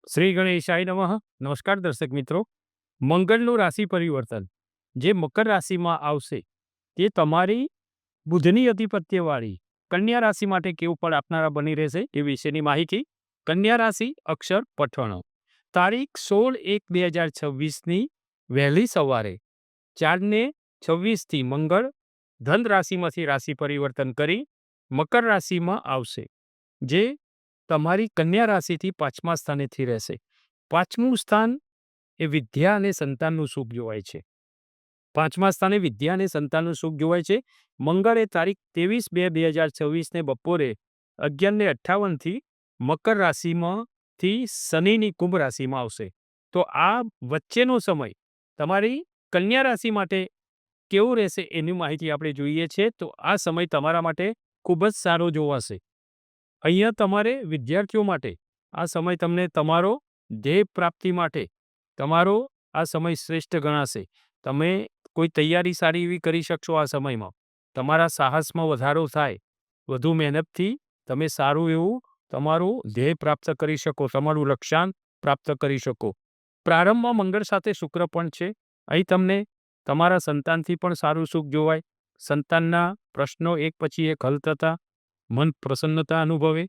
શ્રી ગણેશાય નમઃ. નમસ્કાર દર્શક મિત્રો. મંગળનું રાશિ પરિવર્તન જે મકર રાશિમાં આવશે તે તમારી બુધની અધિપત્યવાળી કન્યા રાશિ માટે કેવું ફળ આપનારા બની રહેશે એ વિશેની માહિતી. કન્યા રાશિ અક્ષર પઠણો. તારીખ 16/1/2026ની વહેલી સવારે 4:26 મંગળ ધન રાશિમાંથી રાશિ પરિવર્તન કરી મકર રાશિમાં આવશે, જે તમારી કન્યા રાશિથી 5મા સ્થાનેથી રહેશે. 5મું સ્થાન એ વિદ્યા અને સંતાનનું સુખ જોવાય છે. 5મા સ્થાને વિદ્યા અને સંતાનનું સુખ જોવાય છે. મંગળે તારીખ 23/2/2026ને બપોરે 11:58 મકર રાશિમાંથી શનિની કુંભ રાશિમાં આવશે. તો આ વચ્ચેનો સમય તમારી કન્યા રાશિ માટે કેવું રહેશે એની માહિતી આપણે જોઈએ છે. તો આ સમય તમારા માટે ખૂબ જ સારો જોવાશે. અહીંયા તમારે વિદ્યાર્થીઓ માટે આ સમય તમને તમારો ધ્યેય પ્રાપ્તિ માટે તમારો આ સમય શ્રેષ્ઠ ગણાશે. તમે કોઈ તૈયારી સારી એવી કરી શકશો. આ સમયમાં તમારા સાહસમાં વધારો થાય. વધુ મહેનતથી તમે સારું એવું તમારું ધ્યેય પ્રાપ્ત કરી શકો, તમારું લક્ષ્યાંક પ્રાપ્ત કરી શકો. પ્રારંભમાં મંગળ સાથે શુક્ર પણ છે. અહીં તમને તમારા સંતાનથી પણ સારું સુખ જોવાય. સંતાનના પ્રશ્નો એક પછી એક હલ થતા મન પ્રસન્નતા અનુભવે.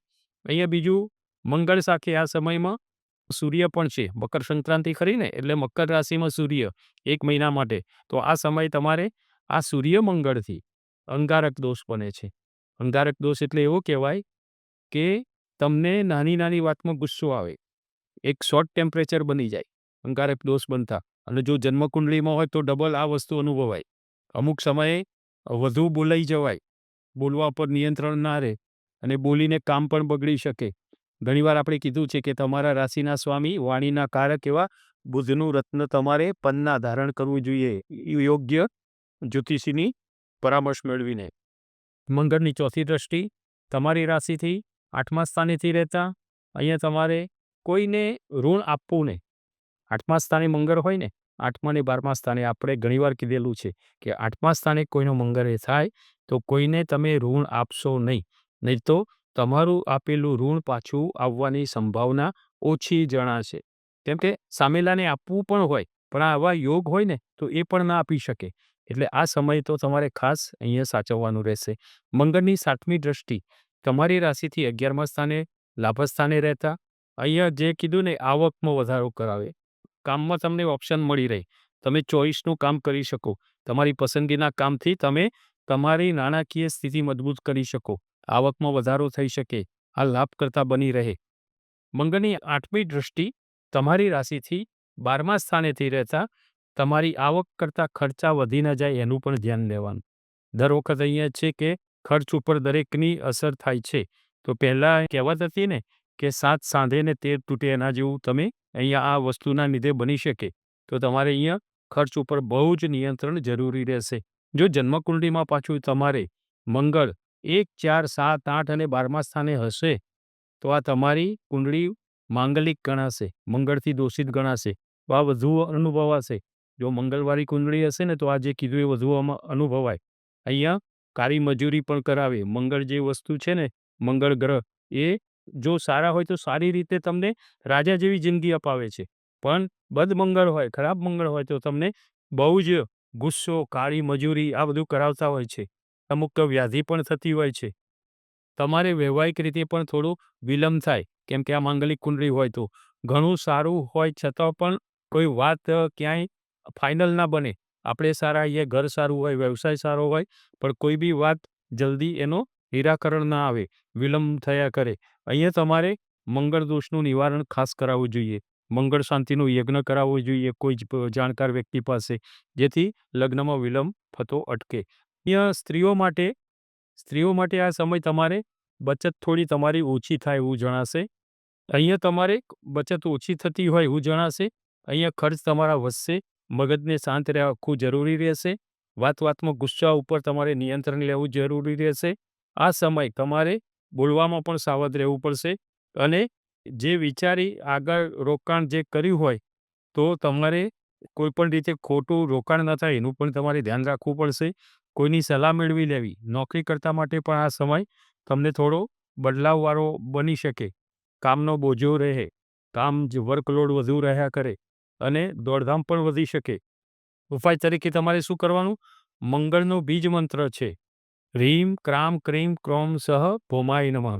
અહીંયા બીજું, મંગળ સાથે આ સમયમાં સૂર્ય પણ છે. મકર સંક્રાંતિ ખરીને એટલે મકર રાશિમાં સૂર્ય 1 મહિના માટે. તો આ સમય તમારે આ સૂર્ય મંગળથી અંગારક દોષ બને છે. અંગારક દોષ એટલે એવો કહેવાય કે તમને નાની નાની વાતમાં ગુસ્સો આવે, એક શોર્ટ ટેમ્પરેચર બની જાય અંગારક દોષ બનતા. અને જો જન્મકુંડળીમાં હોય તો ડબલ આ વસ્તુ અનુભવાય. અમુક સમયે વધુ બોલાઈ જવાય, બોલવા પર નિયંત્રણ ના રહે અને બોલીને કામ પણ બગડી શકે. ઘણીવાર આપણે કીધું છે કે તમારા રાશિના સ્વામી વાણીના કારક એવા બુધનું રત્ન તમારે પન્ના ધારણ કરવું જોઈએ, યોગ્ય જ્યોતિષીની પરામર્શ મેળવીને. મંગળની ચોથી દ્રષ્ટિ તમારી રાશિથી 8મા સ્થાનેથી રહેતા અહીંયા તમારે કોઈને ઋણ આપવું નહીં. 8મા સ્થાને મંગળ હોય ને, 8મા અને 12મા સ્થાને આપણે ઘણીવાર કીધેલું છે કે 8મા સ્થાને કોઈનો મંગળ થાય તો કોઈને તમે ઋણ આપશો નહીં. નહીં તો તમારું આપેલું ઋણ પાછું આવવાની સંભાવના ઓછી જણાશે. કેમ કે સામેલાને આપવું પણ હોય, પણ આવા યોગ હોય ને તો એ પણ ના આપી શકે. એટલે આ સમય તો તમારે ખાસ અહીંયા સાચવવાનું રહેશે. મંગળની 7મી દ્રષ્ટિ તમારી રાશિથી 11મા સ્થાને લાભસ્થાને રહેતા અહીંયા જે કીધું ને આવકમાં વધારો કરાવે. કામમાં તમને ઓપ્શન મળી રહે. તમે ચોઈસનું કામ કરી શકો. તમારી પસંદગીના કામથી તમે તમારી નાણાકીય સ્થિતિ મજબૂત કરી શકો. આવકમાં વધારો થઈ શકે. આ લાભ કરતા બની રહે. મંગળની 8મી દ્રષ્ટિ તમારી રાશિથી 12મા સ્થાનેથી રહેતા તમારી આવક કરતાં ખર્ચા વધી ન જાય એનું પણ ધ્યાન લેવાનું. દર વખત અહીંયા છે કે ખર્ચ ઉપર દરેકની અસર થાય છે. તો પહેલાં કહેવત હતી ને કે 7 સાંધે ને 13 તૂટે, એના જેવું તમે અહીંયા આ વસ્તુના લીધે બની શકે. તો તમારે અહીંયા ખર્ચ ઉપર બહુ જ નિયંત્રણ જરૂરી રહેશે. જો જન્મકુંડળીમાં પાછું તમારે મંગળ 1, 4, 7, 8 અને 12મા સ્થાને હશે તો આ તમારી કુંડળી માંગલિક ગણાશે, મંગળથી દોષિત ગણાશે. તો આ વધુ અનુભવાશે. જો મંગળવાળી કુંડળી હશે ને તો આ જે કીધું એ વધુ અનુભવાય. અહીંયા કાળી મજૂરી પણ કરાવે. મંગળ જે વસ્તુ છે ને, મંગળ ગ્રહ એ જો સારા હોય તો સારી રીતે તમને રાજા જેવી જિંદગી અપાવે છે. પણ બદ મંગળ હોય, ખરાબ મંગળ હોય તો તમને બહુ જ ગુસ્સો, કાળી મજૂરી આ બધું કરાવતા હોય છે. અમુક તો વ્યાધિ પણ થતી હોય છે. તમારે વૈવાહિક રીતે પણ થોડું વિલંબ થાય. કેમ કે આ માંગલિક કુંડળી હોય તો ઘણું સારું હોય છતાં પણ કોઈ વાત ક્યાંય ફાઇનલ ના બને. આપણે સારા, એ ઘર સારું હોય, વ્યવસાય સારો હોય, પણ કોઈ બી વાત જલ્દી એનો નિરાકરણ ના આવે, વિલંબ થયા કરે. અહીંયા તમારે મંગળ દોષનું નિવારણ ખાસ કરાવવું જોઈએ. મંગળ શાંતિનું યજ્ઞ કરાવવું જોઈએ કોઈ જ જાણકાર વ્યક્તિ પાસે, જેથી લગ્નમાં વિલંબ થતો અટકે. અહીંયા સ્ત્રીઓ માટે આ સમય તમારે બચત થોડી તમારી ઓછી થાય એવું જણાશે. અહીંયા તમારે બચત ઓછી થતી હોય એવું જણાશે. અહીંયા ખર્ચ તમારા વધશે. મગજને શાંત રાખવું જરૂરી રહેશે. વાતમાં ગુસ્સા ઉપર તમારે નિયંત્રણ લેવું જરૂરી રહેશે. આ સમય તમારે બોલવામાં પણ સાવધ રહેવું પડશે. અને જે વિચારી આગળ રોકાણ જે કર્યું હોય તો તમારે કોઈ પણ રીતે ખોટું રોકાણ ન થાય એનું પણ તમારે ધ્યાન રાખવું પડશે. કોઈની સલાહ મેળવી લેવી. નોકરી કરતા માટે પણ આ સમય તમને થોડો બદલાવવાળો બની શકે. કામનો બોજો રહે. કામ જે વર્કલોડ વધુ રહ્યા કરે અને દોડધામ પણ વધી શકે. ઉપાય તરીકે તમારે શું કરવાનું? મંગળનો બીજ મંત્ર છે રીમ ક્રામ ક્રીમ ક્રોમ સહ ભૌમાય નમઃ.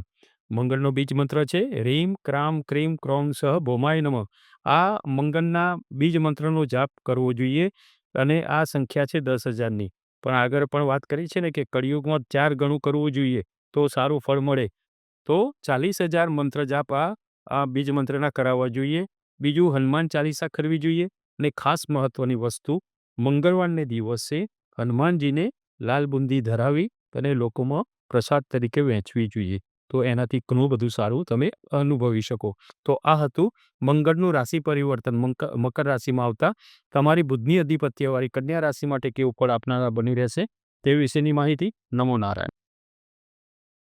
મંગળનો બીજ મંત્ર છે રીમ ક્રામ ક્રીમ ક્રોમ સહ ભૌમાય નમઃ. આ મંગળના બીજ મંત્રનો જાપ કરવો જોઈએ અને આ સંખ્યા છે 10,000ની. પણ આગળ પણ વાત કરી છે ને કે કળિયુગમાં 4 ગણું કરવું જોઈએ તો સારું ફળ મળે. તો 40,000 મંત્ર જાપ આ બીજ મંત્રના કરાવવા જોઈએ. બીજું હનુમાન ચાલીસા કરવી જોઈએ અને ખાસ મહત્વની વસ્તુ મંગળવારને દિવસે હનુમાનજીને લાલ બુંદી ધરાવી અને લોકોમાં પ્રસાદ તરીકે વહેંચવી જોઈએ. તો એનાથી ઘણું બધું સારું તમે અનુભવી શકો. તો આ હતું મંગળનું રાશિ પરિવર્તન મકર રાશિમાં આવતા તમારી બુદ્ધની અધિપત્યવાળી કન્યા રાશિ માટે કેવું ફળ આપનારા બની રહેશે તે વિશેની માહિતી. નમો નારાયણ.